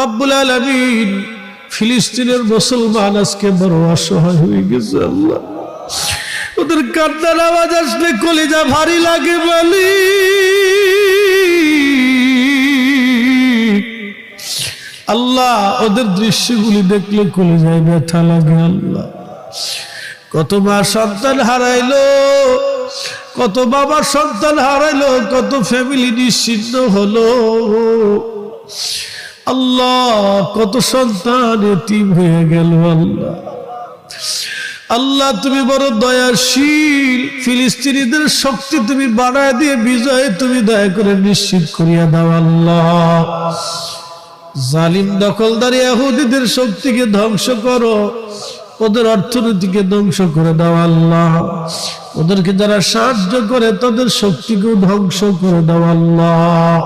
রব্বুল আলামিন ফিলিস্তিনের মুসলমান আজকে বড় অসহায় হয়ে গেছে আল্লাহ। ওদের কান্নার আওয়াজ আসলে কলিজা ভারী লাগে বলি। আল্লাহ ওদের দৃশ্যগুলি দেখলে কলিজায় ব্যথা লাগে আল্লাহ। কত মা সন্তান হারাইলো, কত বাবা সন্তান হারাইলো, কত ফ্যামিলি নিশ্চিন্ন হলো আল্লাহ, কত সন্তান এতিম হয়ে গেল আল্লাহ। আল্লাহ তুমি বড় দয়াশীল, ফিলিস্তিনিদের শক্তি তুমি বাড়ায় দিয়ে বিজয় তুমি দয়া করে নিশ্চিত করিয়া দাও আল্লাহ। জালিম দখলদার ইহুদিদের শক্তিকে ধ্বংস করো, ওদের অর্থনীতিকে ধ্বংস করে দাও আল্লাহ। ওদেরকে যারা সাহায্য করে তাদের শক্তিকেও ধ্বংস করে দাও আল্লাহ।